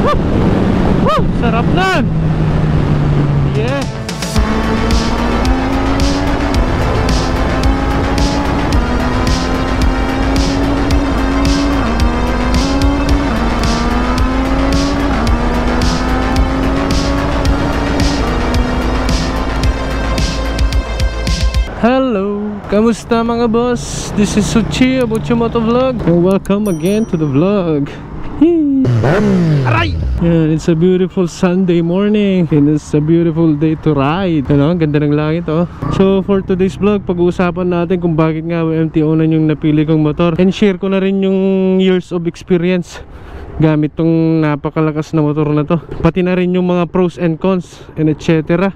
Woo! Sarap na! Yeah! Hello! Kamusta mga boss? This is Suchi of Uchimoto Vlog and welcome again to the vlog. Aray! Yeah, it's a beautiful Sunday morning and it's a beautiful day to ride. Ano, ang ganda ng langit oh. So for today's vlog, pag-uusapan natin kung bakit nga MTO na yung napili kong motor, and share ko na rin yung years of experience gamit tong napakalakas na motor na to, pati na rin yung mga pros and cons and etc.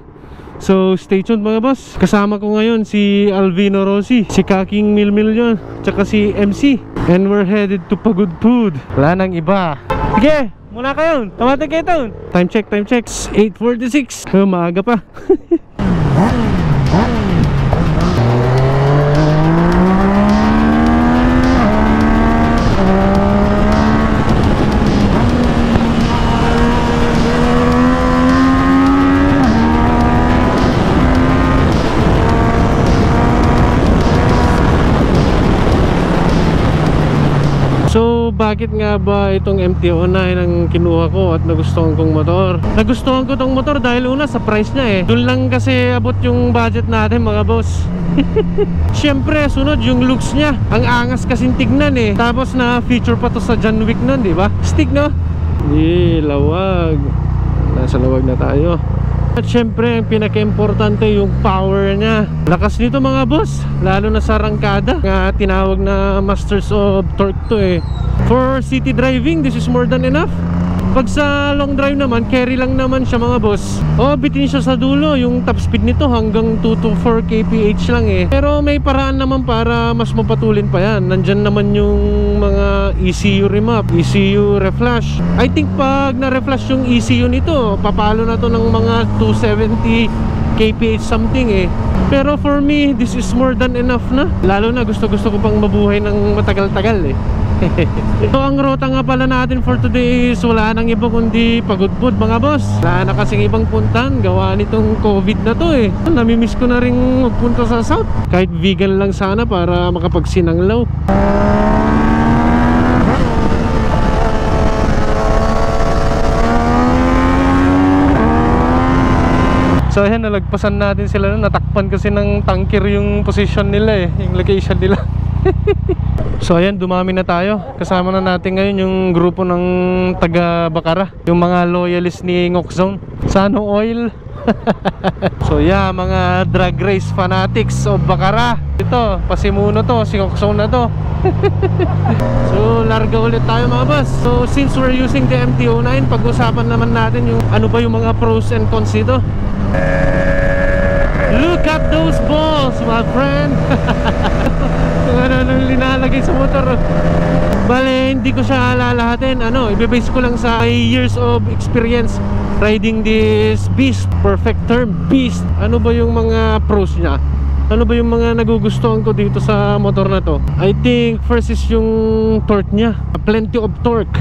So stay tuned mga boss. Kasama ko ngayon si Alvino Rossi, si Kaking Milmil yun, tsaka si MC, and we're headed to Pagod Food. Wala nang iba. Sige, muna kayo. Tamatay kayo taon. Time check, 8:46. Maaga pa. So bakit nga ba itong MT-09 ang kinuha ko at nagustuhan kong motor? Nagustuhan ko itong motor dahil una sa price niya eh. Doon lang kasi abot yung budget natin mga boss. Siyempre sunod yung looks niya. Ang angas kasing tignan eh. Tapos na feature pa to sa John Wick nun, di ba? Stick no? Lawag. Nasa lawag na tayo. At syempre ang pinaka-importante yung power niya. Lakas nito mga boss, lalo na sa rangkada. Nga tinawag na Masters of Torque to eh. For city driving, this is more than enough. Pag sa long drive naman, carry lang naman siya mga boss. Bitin siya sa dulo. Yung top speed nito hanggang 2 to 4 kph lang eh. Pero may paraan naman para mas mapatulin pa yan. Nandyan naman yung mga ECU remap, ECU reflash. I think pag na-reflash yung ECU nito, papalo na to ng mga 270 kph something eh. Pero for me, this is more than enough na. Lalo na gusto ko pang mabuhay ng matagal-tagal eh. So ang ruta nga pala natin for today is wala nang iba kundi Pagod Food mga boss. Wala na kasing ibang puntan gawa nitong COVID na to eh. Namimiss ko na rin magpunta sa South. Kahit vegan lang sana para makapagsinanglaw. So ayan, nalagpasan natin sila. Natakpan kasi ng tanker yung position nila eh, yung location nila. So ayan, dumami na tayo. Kasama na natin ngayon yung grupo ng taga Bacara, yung mga loyalist ni Ngokzone. Sano Oil. So yeah, mga drag race fanatics of Bacara. Ito, pasimuno to, si Ngokzone na to. So larga ulit tayo mga boss. So since we're using the MT-09, pag-usapan naman natin yung ano ba yung mga pros and cons dito. Look at those balls, my friend. Ano linalagay sa motor. Bale, hindi ko siya alalahatin. Ibibase ko lang sa years of experience riding this beast. Perfect term, beast. Ano ba yung mga pros niya? Ano ba yung mga nagugustuhan ko dito sa motor na to? I think first is yung torque niya. Plenty of torque.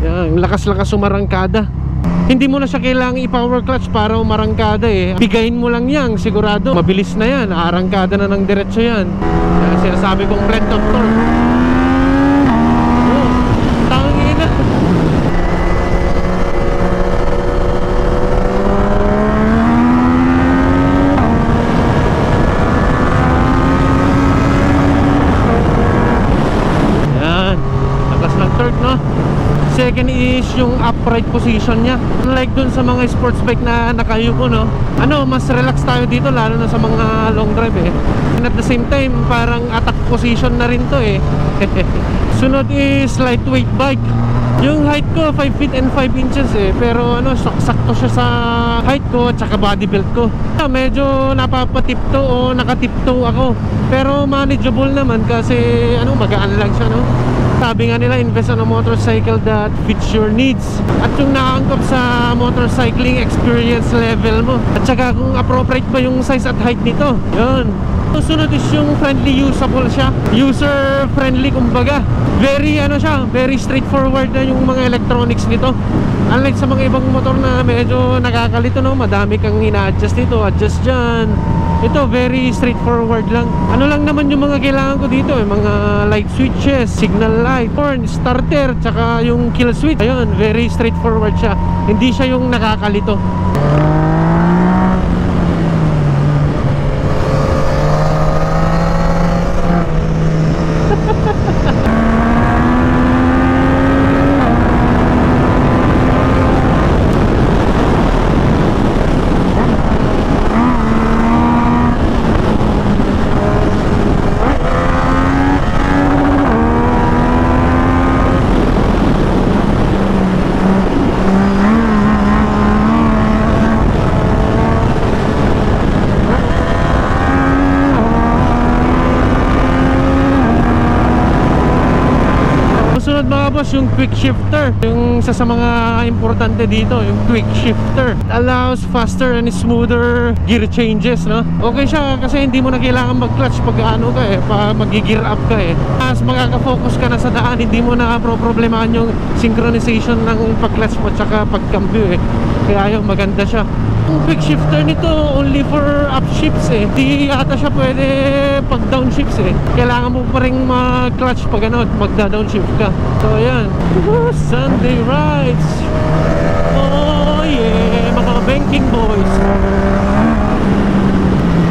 Yan, lakas-lakas umarangkada. Hindi mo na siya kailangang i-power clutch para umarangkada eh. Bigayin mo lang yan, sigurado mabilis na yan, arangkada na ng diretso yan. Sinasabi kong plenty of torque. Tangina. Yan, lakas ng torque no. Second is yung upright position niya. Unlike dun sa mga sports bike na nakayuko no, mas relax tayo dito lalo na sa mga long drive eh. And at the same time, parang attack position na rin to eh. Sunod is lightweight bike. Yung height ko 5 feet and 5 inches eh. Pero sakto siya sa height ko at saka body belt ko. Medyo napapatipto o nakatipto ako. Pero manageable naman kasi magaan lang siya no. Sabi nga nila, invest on a motorcycle that fits your needs. At yung naangkop sa motorcycling experience level mo. At saka kung appropriate ba yung size at height nito. Yun. Susunod is yung friendly, usable siya. User friendly kumbaga. Very ano siya, very straightforward na yung mga electronics nito. Unlike sa mga ibang motor na medyo nakakalito, no? Madami kang ina-adjust dito, adjust dyan. Ito very straightforward lang. Ano lang naman yung mga kailangan ko dito, mga light switches, signal light, horn, starter, tsaka yung kill switch. Ayun, very straightforward siya. Hindi siya yung nakakalito. Yung quick shifter, yung isa sa mga importante dito, yung quick shifter allows faster and smoother gear changes, no? Okay siya kasi hindi mo na kailangan mag-clutch pag ano ka mag-gear up ka As makaka-focus ka na sa daan, hindi mo na problemahan yung synchronization ng pag-clutch mo tsaka pag-cambio Kaya yung maganda siya. Yung quick shifter nito only for upshifts Di ata siya pwede pag downshifts Kailangan mo pa rin mag-clutch pag ano, magda-downshift ka. So ayan, Sunday rides. Oh yeah, mga banking boys.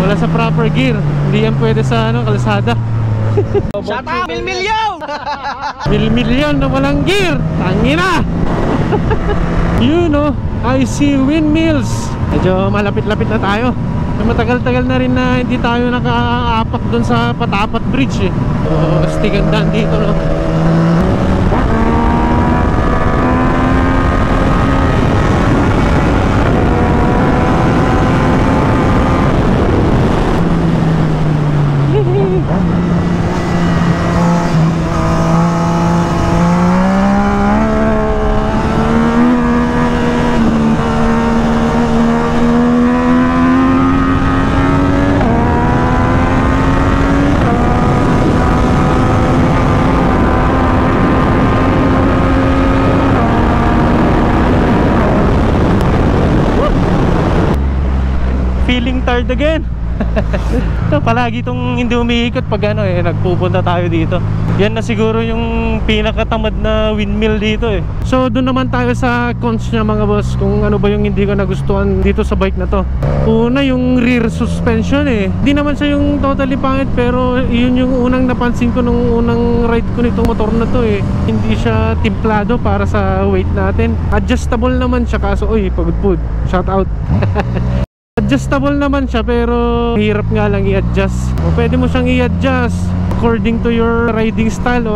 Wala sa proper gear, hindi yan pwede sa ano, kalsada. Shut up! Milmilyon! Milmilyon na walang gear. Tangina. You know, I see windmills. Medyo malapit-lapit na tayo. Matagal-tagal na rin na hindi tayo nakaapak doon sa Patapat Bridge Stigandaan dito, no? Feeling tired again. Ito, palagi itong hindi umiikot pag ano nagpupunta tayo dito. Yan na siguro yung pinakatamad na windmill dito So doon naman tayo sa cons niya mga boss, kung ano ba yung hindi ko nagustuhan dito sa bike na to. Una, yung rear suspension Hindi naman siya yung totally pangit, pero yun yung unang napansin ko nung unang ride ko nitong motor na to Hindi siya timplado para sa weight natin. Adjustable naman siya, kaso pagod, shout out. Adjustable naman siya, pero hirap nga lang i-adjust. Pwede mo siyang i-adjust according to your riding style o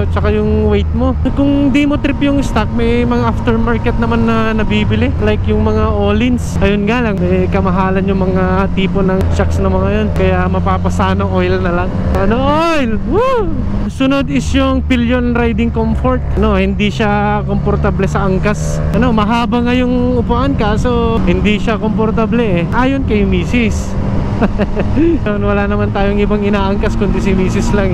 tsaka yung weight mo. Kung di mo trip yung stock, may mga aftermarket naman na nabibili, like yung mga Öhlins. Ayun nga lang, may kamahalan yung mga tipo ng shocks na mga yun, kaya mapapasano oil na lang. Ano oil? Woo! Sunod is yung pillion riding comfort. Hindi siya komportable sa angkas. Mahaba nga yung upuan, kaso hindi siya komportable ayon kay Mrs. Wala naman tayong ibang inaangkas kundi si Mrs. lang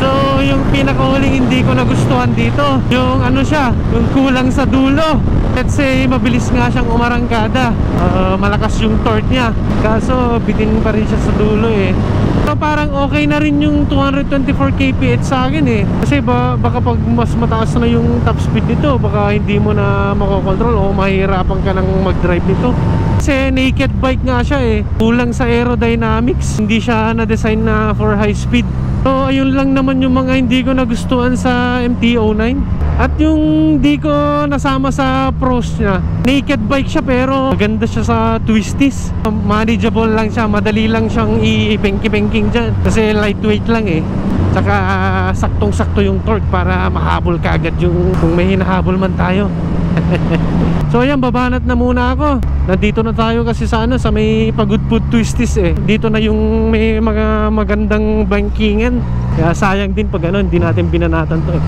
So yung pinakahuling hindi ko nagustuhan dito, yung ano siya, yung kulang sa dulo. Let's say mabilis nga siyang umarangkada, malakas yung torque niya, kaso bitin pa rin siya sa dulo So parang okay na rin yung 224 kph sa akin kasi baka pag mas mataas na yung top speed nito, baka hindi mo na makokontrol o mahihirapan ka nang mag-drive nito. Kasi naked bike nga siya kulang sa aerodynamics, hindi siya na-design na for high speed. So ayun lang naman yung mga hindi ko nagustuhan sa MT-09. At yung di ko nasama sa pros niya, naked bike siya pero maganda siya sa twisties. Manageable lang siya, madali lang siyang i-benki-benking dyan kasi lightweight lang Tsaka saktong-sakto yung torque para mahabol ka agad yung kung may hinahabol man tayo. So ayan, babanat na muna ako. Nandito na tayo kasi sa ano, sa may Pagudpud Twisties eh. Dito na yung may mga magandang bankingan. Kaya sayang din pag ano, hindi natin binanatan to eh.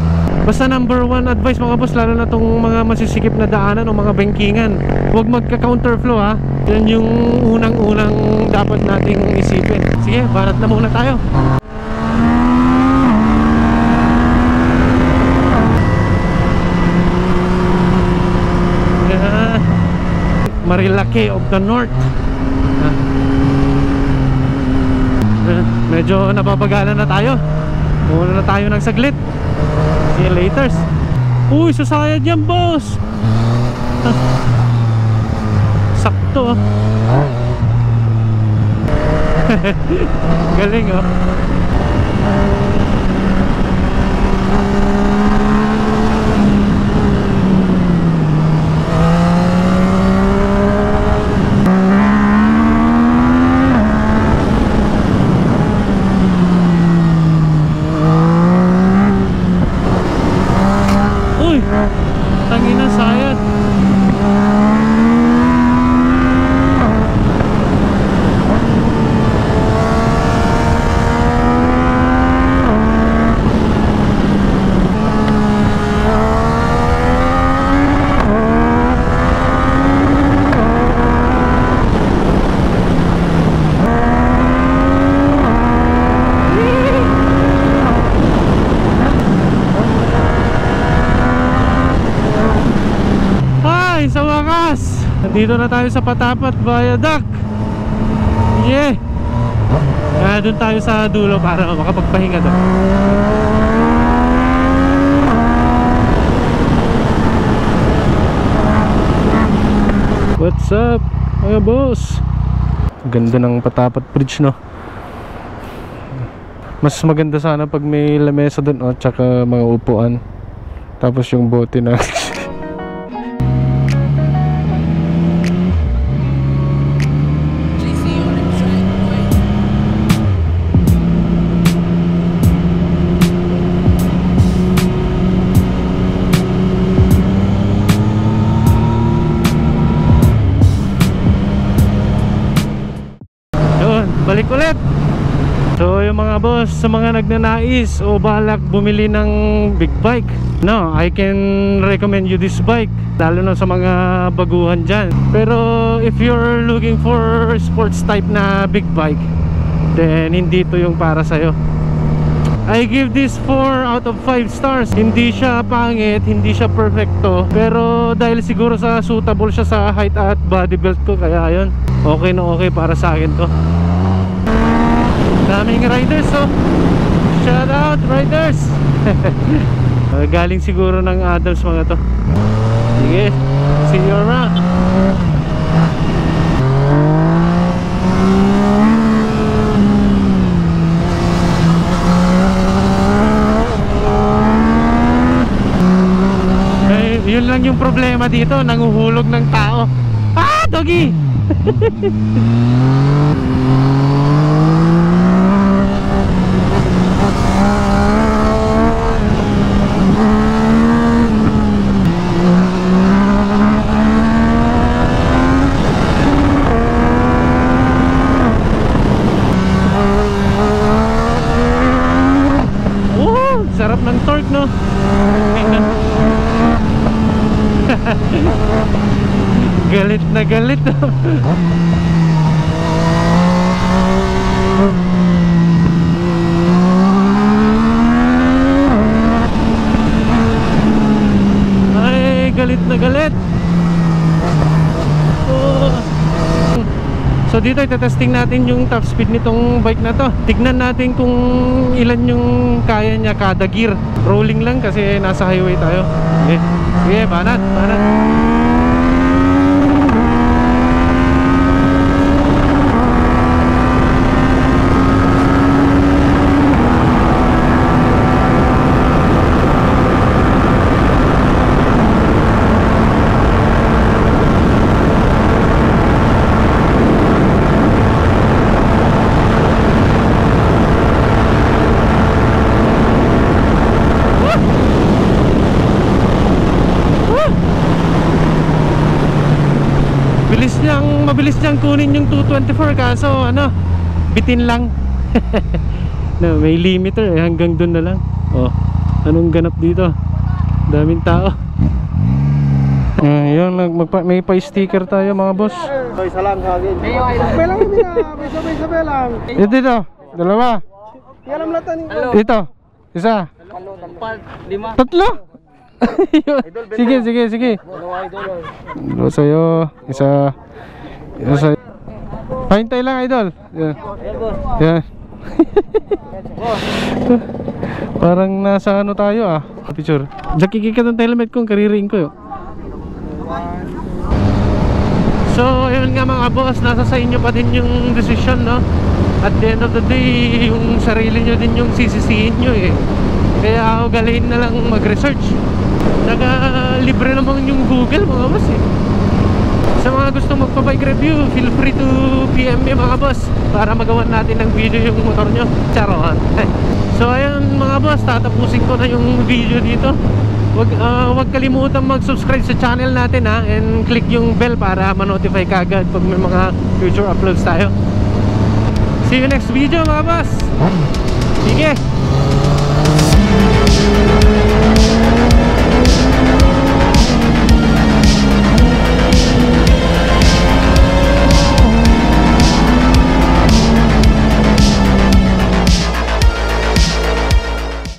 Basta number one advice mga boss, lalo na tong mga masisikip na daanan o mga bankingan, huwag magka-counterflow ha. Yan yung unang-unang dapat nating isipin. Sige, banat na muna tayo. Marilake of the North. Medyo napapagalan na tayo. Muna na tayo ng saglit. See you later. Uy, susayad yan boss. Sakto. Galing oh. Tangina sayad. Sa wakas, nandito na tayo sa Patapat Viaduct. Yeah. Doon tayo sa dulo para makapagpahinga doon. What's up mga boss? Ganda ng Patapat Bridge no. Mas maganda sana pag may lamesa doon oh, tsaka mga upuan. Tapos yung bote na balik ulit. So yung mga boss, sa mga nagnanais o balak bumili ng big bike, no, I can recommend you this bike, lalo na sa mga baguhan dyan. Pero if you're looking for sports type na big bike, then hindi to yung para sa'yo. I give this 4 out of 5 stars. Hindi siya pangit, hindi siya perfecto, pero dahil siguro sa suitable siya sa height at body belt ko, kaya yun, okay na okay para sa akin to. Daming riders oh. Shout out riders. Galing siguro ng Adams mga to. Sige, see you around. Yun lang yung problema dito, nanguhulog ng tao. Ah, doggy. Sarap ng torque no. Galit na galit no. Ay, galit na galit. So dito itetesting natin yung top speed nitong bike na to. Tignan natin kung ilan yung kaya niya kada gear. Rolling lang kasi nasa highway tayo. Okay. Sige, banat, banat. mabilis niyang kunin yung 224, kaso ano, bitin lang. No, may limiter eh, hanggang doon na lang. Oh, anong ganap dito? Daming tao. Yun, may pa-sticker tayo mga boss. Isa lang kagin. Sabay lang yun na. Sabay lang. Ito, dalawa. Di alam latan ni. Ito, isa. Lima. Tatlo. Sige. Dalawa sa'yo. Isa sa'yo. Pahintay lang, idol. Yan. Parang nasa ano tayo ah. Picture. Jakikikat ng helmet kong kaririin ko yun. So yun nga mga boss, nasa sa inyo pa din yung decision, no? At the end of the day, yung sarili nyo din yung sisisihin nyo eh. Kaya ugaliin na lang mag-research. Libre naman yung Google mga boss eh. Sa mga gusto magpa-bike review, feel free to PM me mga boss para magawan natin ng video yung motor nyo. Charon. So ayun mga boss, tatapusin ko na yung video dito. Huwag kalimutan mag-subscribe sa channel natin ha, and click yung bell para ma-notify ka agad pag may mga future uploads tayo. See you next video mga boss. Sige.